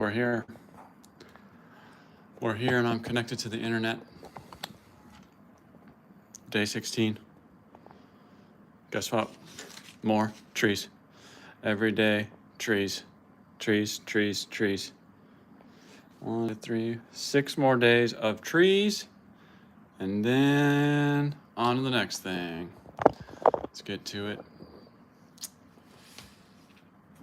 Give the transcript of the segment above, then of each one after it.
We're here. We're here and I'm connected to the internet. Day 16. Guess what? More trees. Every day, trees. Trees, trees, trees. 1, 2, 3, 6 more days of trees. And then on to the next thing. Let's get to it.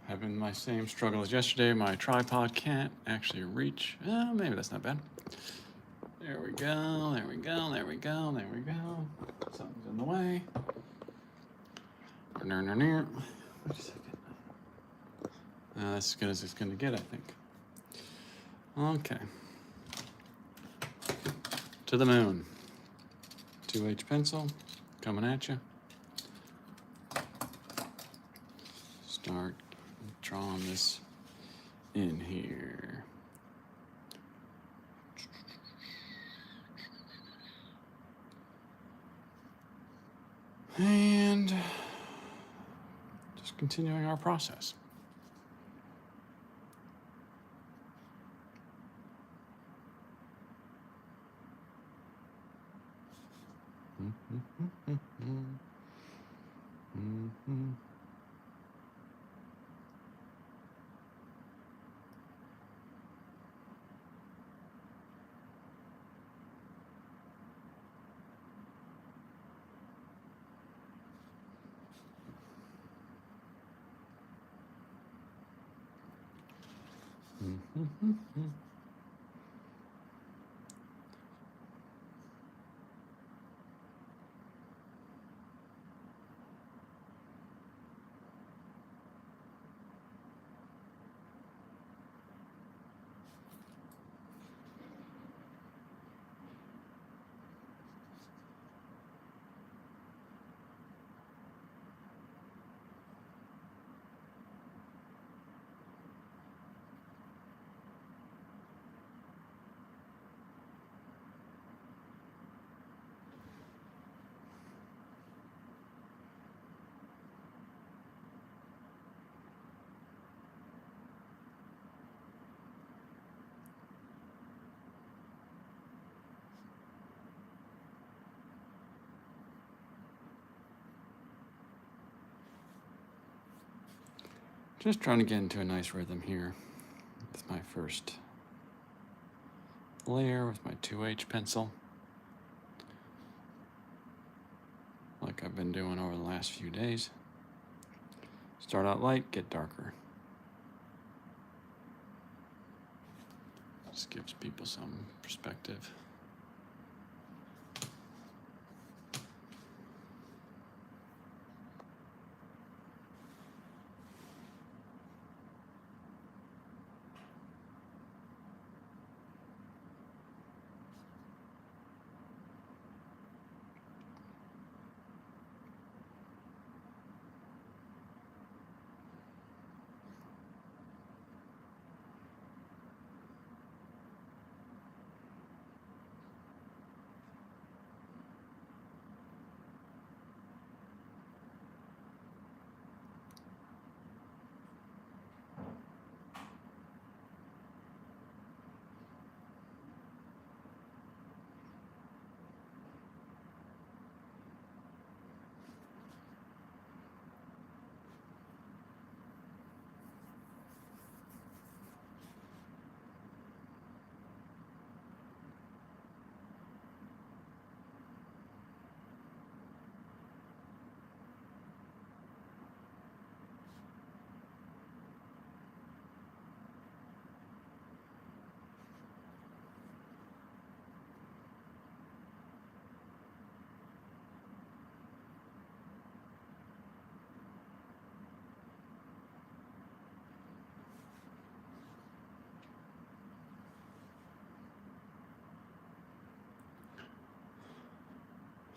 Having my same struggle as yesterday. My tripod can't actually reach. Maybe that's not bad. There we go, there we go, there we go, there we go. Something's in the way. Wait a second. That's as good as it's going to get, I think. Okay. To the moon. 2H pencil coming at you. Start drawing this in here. And just continuing our process. Just trying to get into a nice rhythm here. It's my first layer with my 2H pencil. Like I've been doing over the last few days. Start out light, get darker. Just gives people some perspective.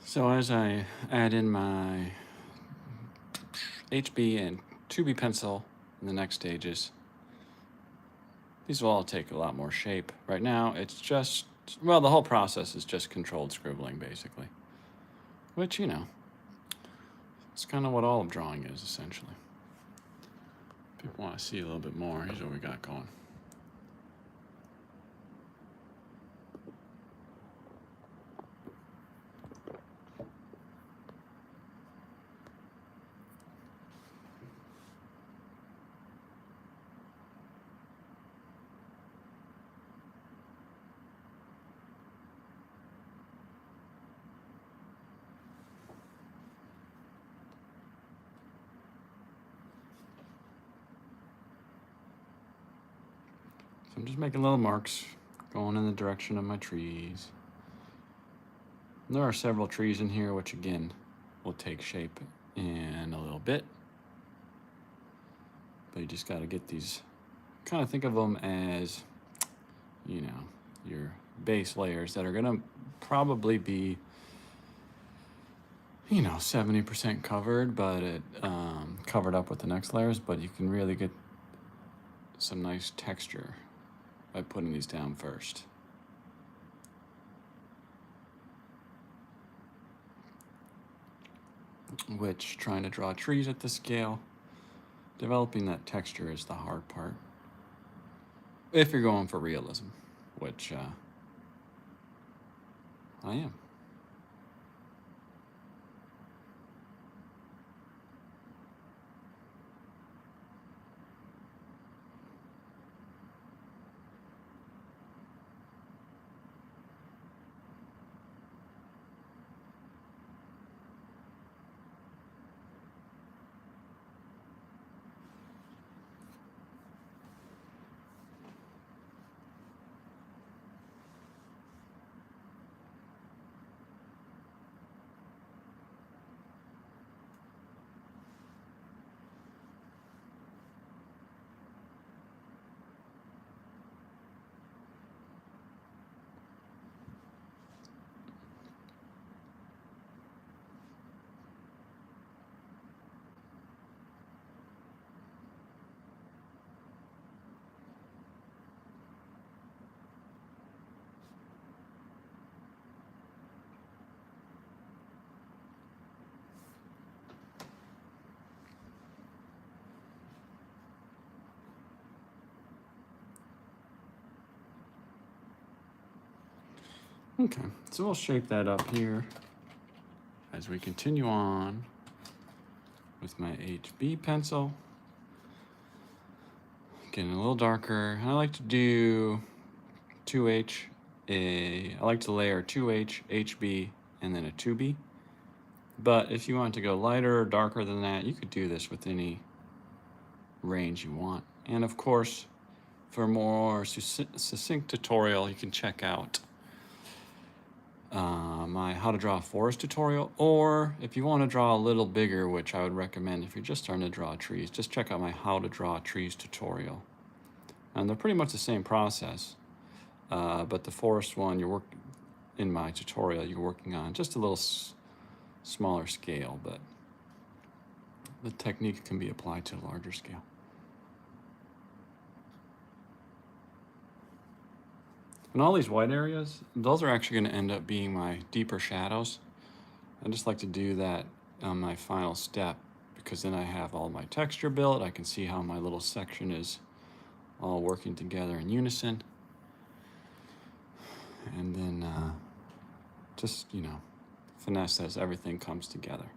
So as I add in my HB and 2B pencil in the next stages, these will all take a lot more shape. Right now, it's just, well, the whole process is just controlled scribbling, basically. Which, you know, it's kind of what all of drawing is, essentially. People want to see a little bit more. Here's what we got going. I'm just making little marks going in the direction of my trees. And there are several trees in here, which again will take shape in a little bit. But you just got to get these, kind of think of them as, you know, your base layers that are going to probably be, you know, 70% covered, but it covered up with the next layers. But you can really get some nice texture by putting these down first. Which, trying to draw trees at this scale, developing that texture is the hard part. If you're going for realism, which I am. Okay, so we'll shape that up here as we continue on with my HB pencil. Getting a little darker. I like to do 2H, I like to layer 2H, HB, and then a 2B. But if you want to go lighter or darker than that, you could do this with any range you want. And of course, for a more succinct tutorial, you can check out my how to draw a forest tutorial, or if you want to draw a little bigger, which I would recommend if you're just starting to draw trees, just check out my how to draw trees tutorial. And they're pretty much the same process, but the forest one in my tutorial you're working on just a little smaller scale, but the technique can be applied to a larger scale. And all these white areas, those are actually going to end up being my deeper shadows. I just like to do that on my final step, because then I have all my texture built. I can see how my little section is all working together in unison. And then just, you know, finesse as everything comes together.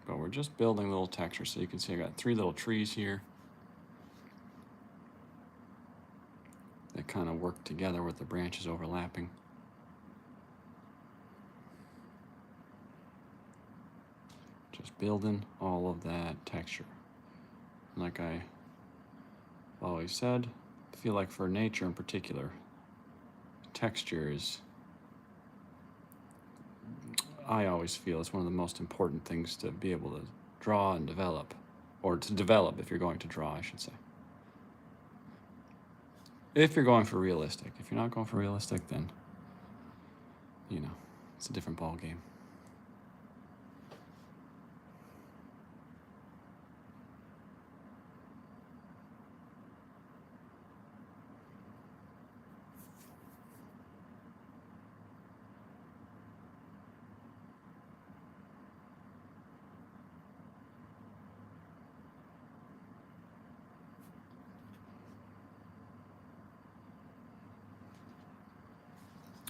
But we're just building little texture. So you can see I got 3 little trees here that kind of work together with the branches overlapping. Just building all of that texture. Like I always said, I feel like for nature in particular, texture is, I always feel it's one of the most important things to be able to draw and develop, or to develop if you're going to draw, I should say. If you're going for realistic. If you're not going for realistic, then, you know, it's a different ball game.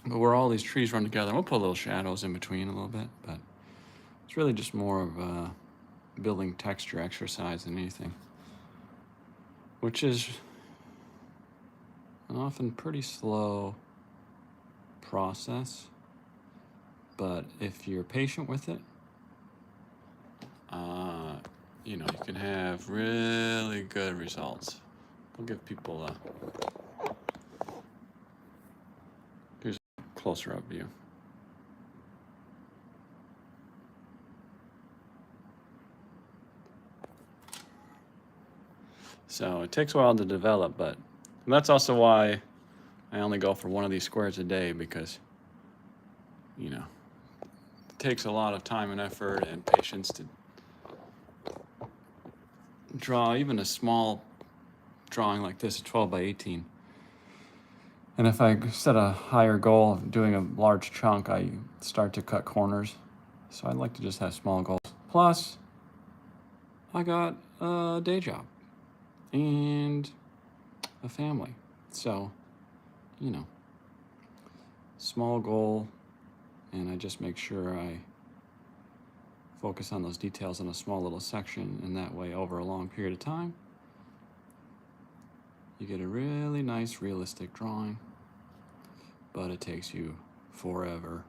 But where all these trees run together, we'll put little shadows in between a little bit, but it's really just more of a building texture exercise than anything, which is an often pretty slow process. But if you're patient with it, you know, you can have really good results. I'll give people here's a closer up view. So it takes a while to develop, but that's also why I only go for one of these squares a day, because, you know, it takes a lot of time and effort and patience to draw even a small drawing like this, a 12 by 18. And if I set a higher goal of doing a large chunk, I start to cut corners. So I like to just have small goals. Plus, I got a day job and a family. So, you know, small goal, and I just make sure I focus on those details in a small little section, and that way over a long period of time, you get a really nice realistic drawing, but it takes you forever.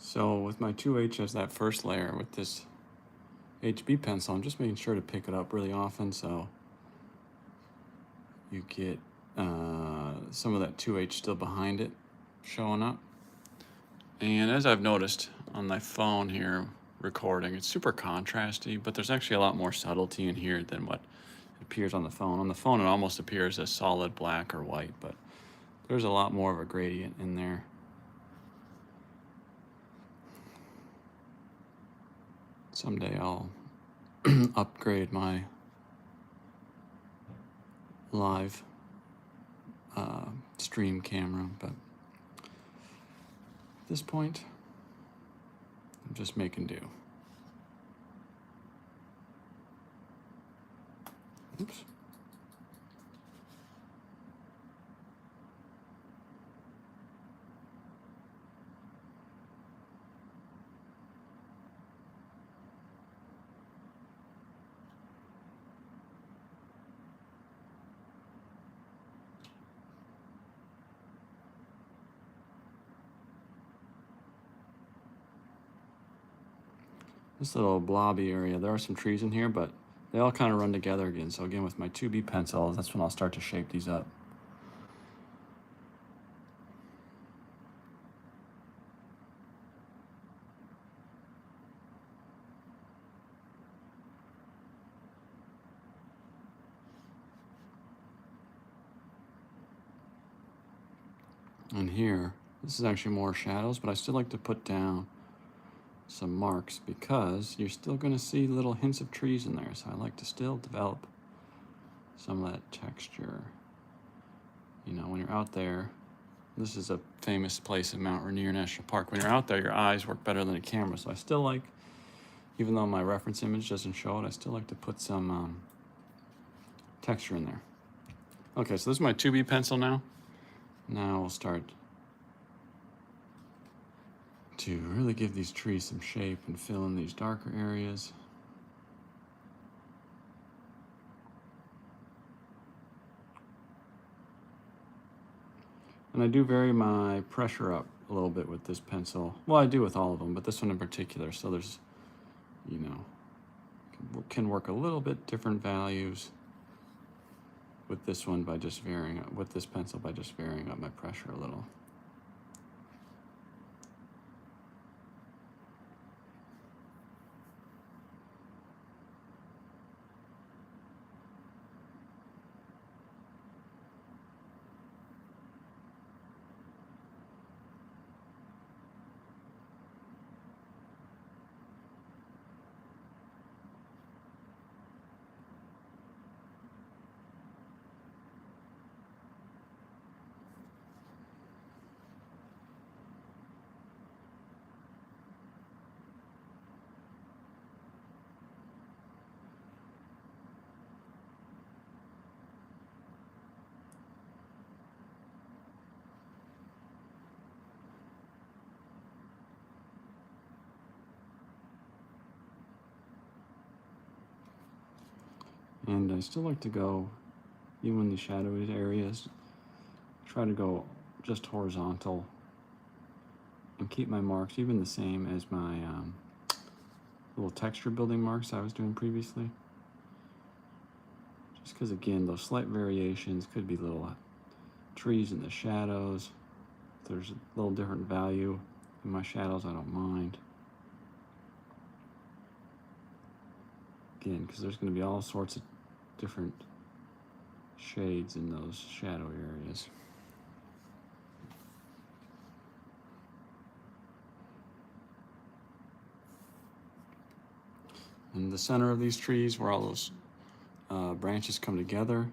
So with my 2H as that first layer with this HB pencil, I'm just making sure to pick it up really often so you get some of that 2H still behind it showing up. And as I've noticed on my phone here recording, it's super contrasty, but there's actually a lot more subtlety in here than what appears on the phone. On the phone, it almost appears as solid black or white, but there's a lot more of a gradient in there. Someday I'll upgrade my live stream camera, but at this point, I'm just making do. Oops. This little blobby area, there are some trees in here, but they all kind of run together again. So again, with my 2B pencil, that's when I'll start to shape these up. And here, this is actually more shadows, but I still like to put down some marks because you're still going to see little hints of trees in there. So I like to still develop some of that texture. You know, when you're out there, this is a famous place in Mount Rainier National Park. When you're out there, your eyes work better than a camera. So I still like, even though my reference image doesn't show it, I still like to put some texture in there. Okay, so this is my 2B pencil now. Now we'll start to really give these trees some shape and fill in these darker areas. And I do vary my pressure up a little bit with this pencil. Well, I do with all of them, but this one in particular. So there's, you know, can work a little bit different values with this one by just varying up, with this pencil by just varying up my pressure a little. And I still like to go, even in the shadowy areas, try to go just horizontal and keep my marks even the same as my little texture building marks I was doing previously. Just because, again, those slight variations could be little trees in the shadows. If there's a little different value in my shadows, I don't mind. Again, because there's going to be all sorts of different shades in those shadow areas. In the center of these trees, where all those branches come together,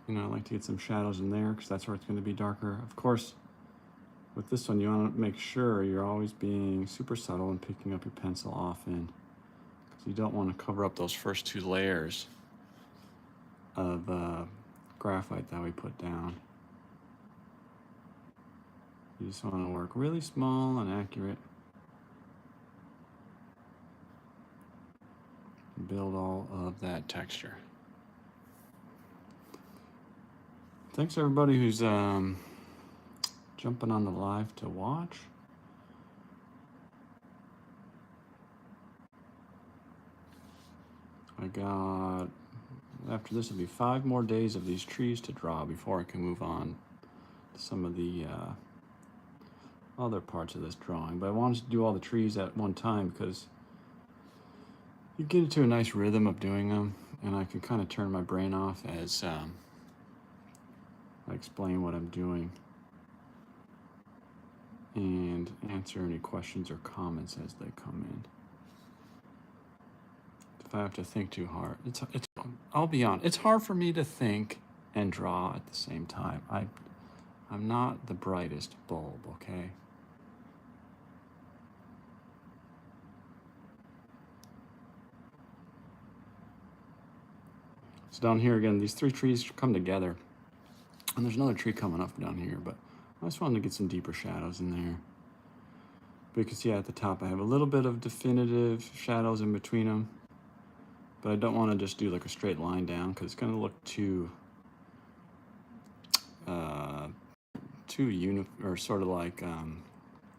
you know, I like to get some shadows in there because that's where it's going to be darker. Of course, with this one, you want to make sure you're always being super subtle and picking up your pencil often, because you don't want to cover up those first two layers of graphite that we put down. You just want to work really small and accurate. Build all of that texture. Thanks everybody who's jumping on the live to watch. I got, after this will be 5 more days of these trees to draw before I can move on to some of the other parts of this drawing. But I wanted to do all the trees at one time because you get into a nice rhythm of doing them, and I can kind of turn my brain off as I explain what I'm doing and answer any questions or comments as they come in. If I have to think too hard, I'll be honest, it's hard for me to think and draw at the same time. I'm not the brightest bulb, okay? So down here again, these 3 trees come together, and there's another tree coming up down here, but I just wanted to get some deeper shadows in there. But you can see at the top I have a little bit of definitive shadows in between them, but I don't want to just do like a straight line down because it's going to look too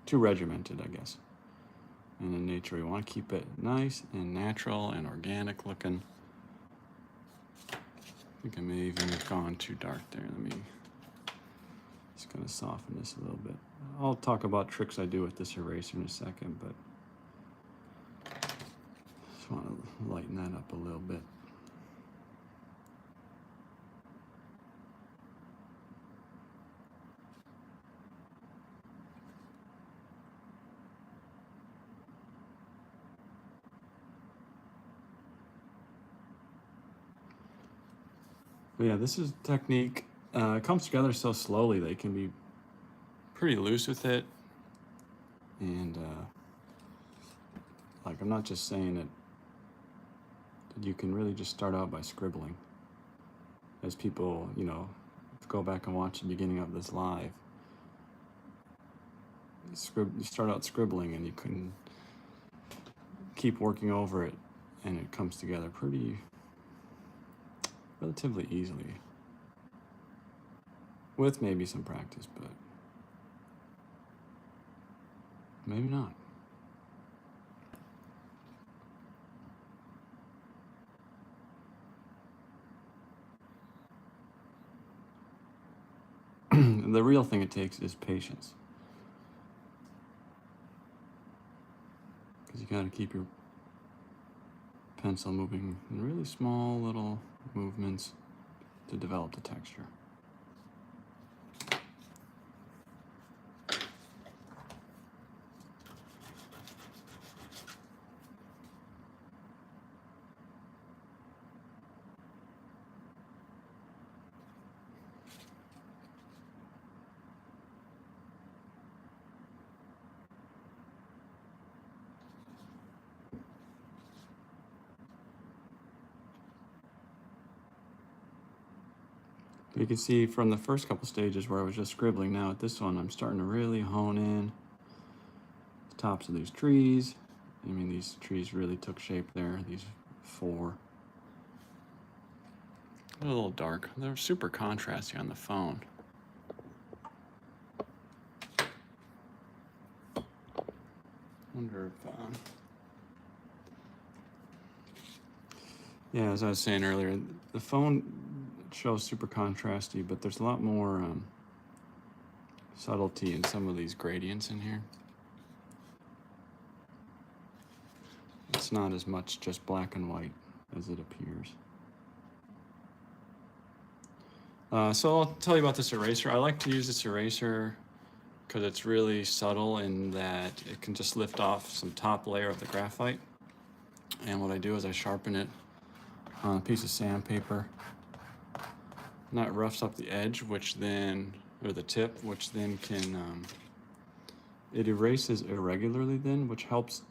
too regimented, I guess. And in nature, we want to keep it nice and natural and organic looking. I think I may even have gone too dark there. Let me just kind of soften this a little bit. I'll talk about tricks I do with this eraser in a second, but just want to lighten that up a little bit. But yeah, this is a technique. It comes together so slowly that you can be pretty loose with it. And like, I'm not just saying that you can really just start out by scribbling. As people, you know, go back and watch the beginning of this live. You start out scribbling and you can keep working over it, and it comes together relatively easily, with maybe some practice, but maybe not. The real thing it takes is patience, because you got to keep your pencil moving in really small little movements to develop the texture. You can see from the first couple stages where I was just scribbling, now at this one I'm starting to really hone in the tops of these trees. I mean, these trees really took shape there, these 4. They're a little dark. They're super contrasty on the phone. Wonder if, yeah, as I was saying earlier, the phone shows super contrasty, but there's a lot more subtlety in some of these gradients in here. It's not as much just black and white as it appears. So I'll tell you about this eraser. I like to use this eraser because it's really subtle in that it can just lift off some top layer of the graphite. And what I do is I sharpen it on a piece of sandpaper. And that roughs up the edge, which then, or the tip, which then can, it erases irregularly then, which helps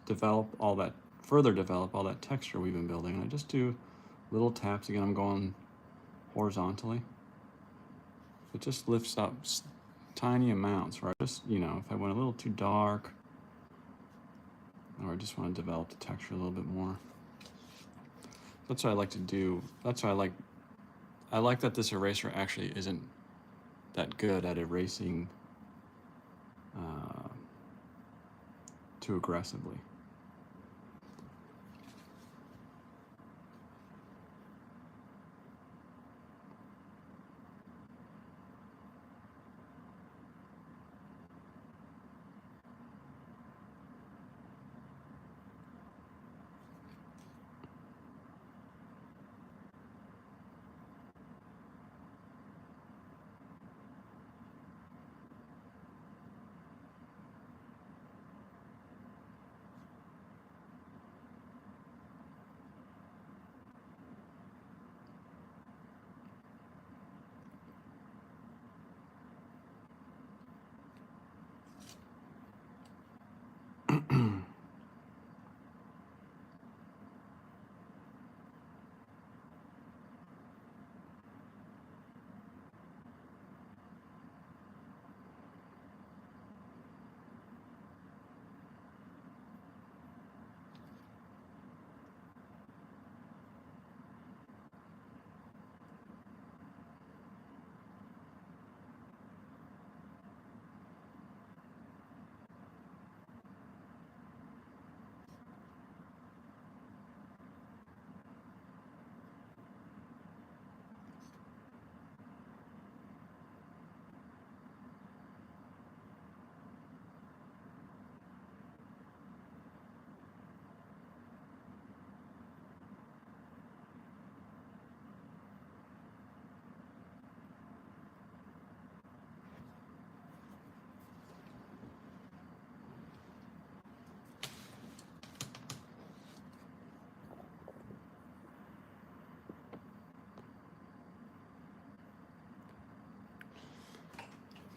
further develop all that texture we've been building. And I just do little taps. Again, I'm going horizontally. It just lifts up tiny amounts, right? Just, you know, if I went a little too dark, or I just want to develop the texture a little bit more. That's what I like to do. That's why I like that this eraser actually isn't that good at erasing too aggressively.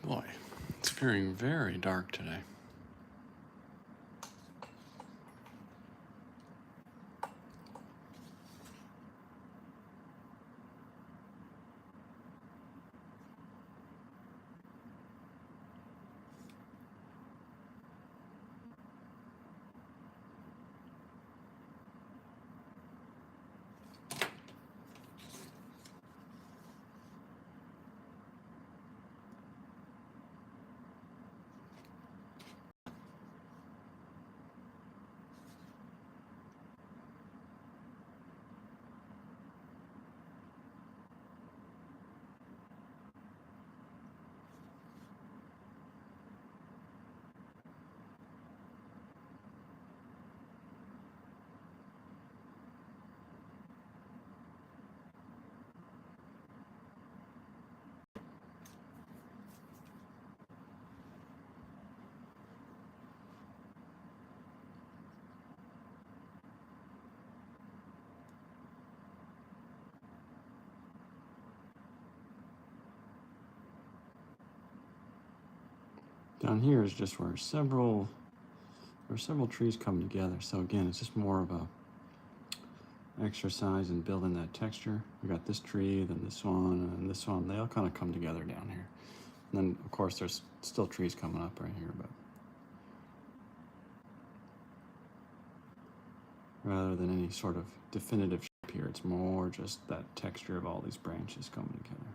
Boy, it's appearing very dark today. Down here is just where several trees come together. So again, it's just more of a exercise in building that texture. We got this tree, then this one, and this one. They all kind of come together down here. And then, of course, there's still trees coming up right here, but rather than any sort of definitive shape up here. It's more just that texture of all these branches coming together.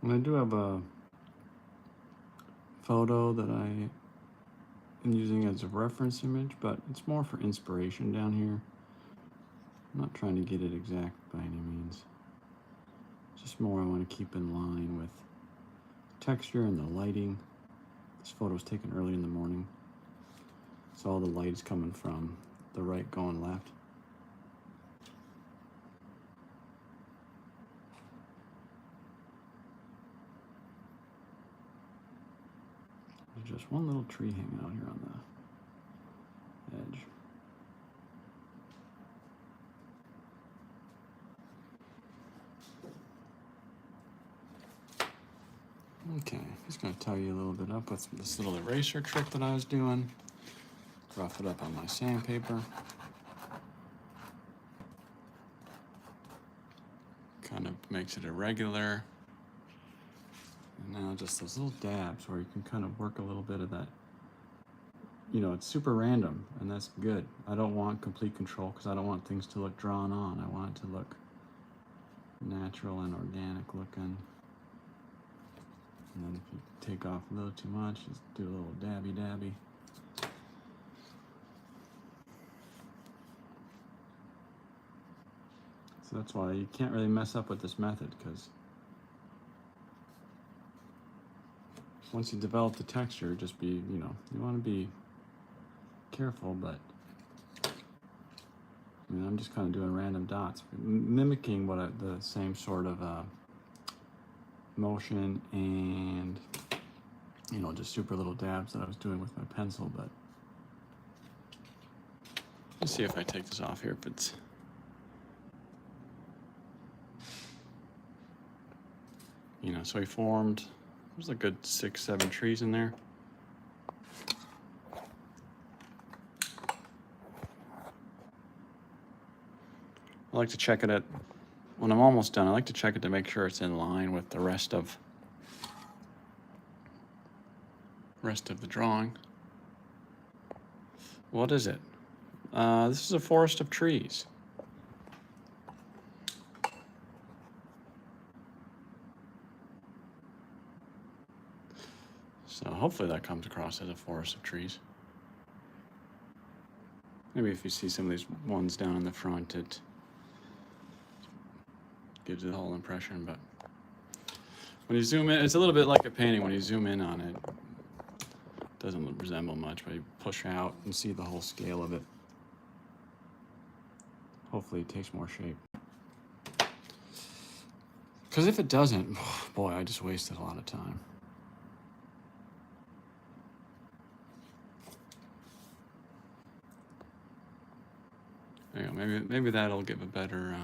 And I do have a photo that I am using as a reference image, but it's more for inspiration down here. I'm not trying to get it exact by any means. Just more I want to keep in line with texture and the lighting. This photo was taken early in the morning, so all the light is coming from the right going left. There's just one little tree hanging out here on the edge. Okay, just going to tie you a little bit up with this little eraser trick that I was doing. Rough it up on my sandpaper. Kind of makes it irregular. And now just those little dabs where you can kind of work a little bit of that. You know, it's super random, and that's good. I don't want complete control because I don't want things to look drawn on. I want it to look natural and organic looking. And then if you take off a little too much, just do a little dabby. So that's why you can't really mess up with this method, because once you develop the texture, just be, you know, you want to be careful, but I mean, I'm just kind of doing random dots, mimicking the same sort of motion and, you know, just super little dabs that I was doing with my pencil. But let's see if I take this off here, if it's, you know, so we formed, there's a good 6-7 trees in there. I like to check it at, when I'm almost done, I like to check it to make sure it's in line with the rest of the drawing. What is it? This is a forest of trees. So hopefully that comes across as a forest of trees. Maybe if you see some of these ones down in the front, it gives you the whole impression, but when you zoom in, it's a little bit like a painting. When you zoom in on it, it doesn't resemble much, but you push out and see the whole scale of it. Hopefully it takes more shape. Because if it doesn't, boy, I just wasted a lot of time. There you go. Maybe that'll give a better.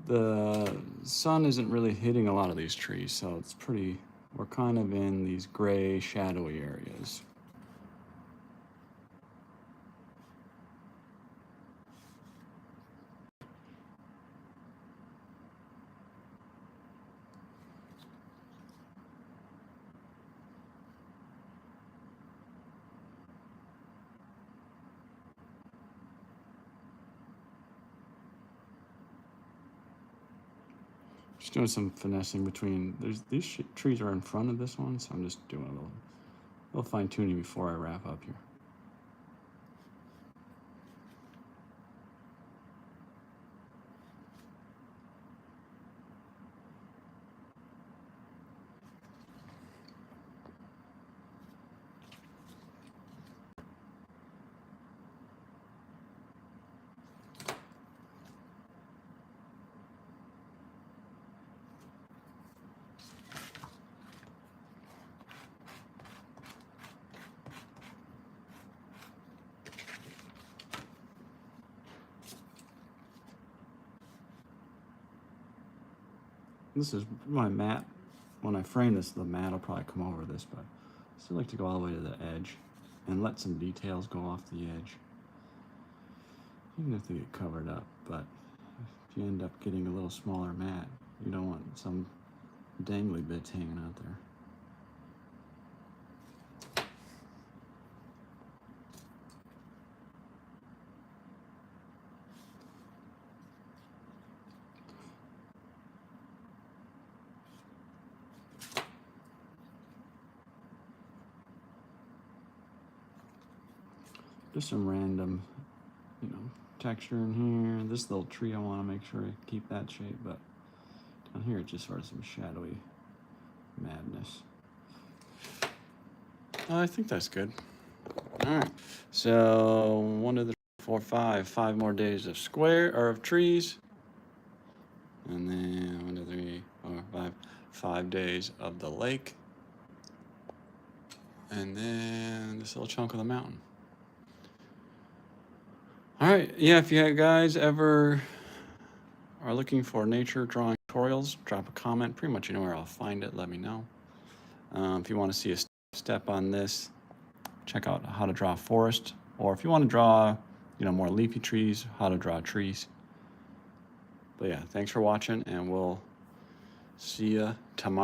The sun isn't really hitting a lot of these trees, so it's pretty. We're kind of in these gray, shadowy areas. Just doing some finessing between, these trees are in front of this one, so I'm just doing a little fine tuning before I wrap up here. This is my mat. When I frame this, the mat will probably come over this, but I still like to go all the way to the edge and let some details go off the edge. Even if they get covered up, but if you end up getting a little smaller mat, you don't want some dangly bits hanging out there. Just some random, texture in here. This little tree, I want to make sure I keep that shape, but down here it's just sort of some shadowy madness. I think that's good. All right, so 1, 2, 3, 4, 5 more days of of trees, and then 1, 2, 3, 4, 5 days of the lake, and then this little chunk of the mountain. All right, yeah, if you guys ever are looking for nature drawing tutorials, drop a comment. Pretty much you know where I'll find it. Let me know. If you want to see a step on this, check out how to draw a forest, or if you want to draw, more leafy trees, how to draw trees. But yeah, thanks for watching, and we'll see you tomorrow.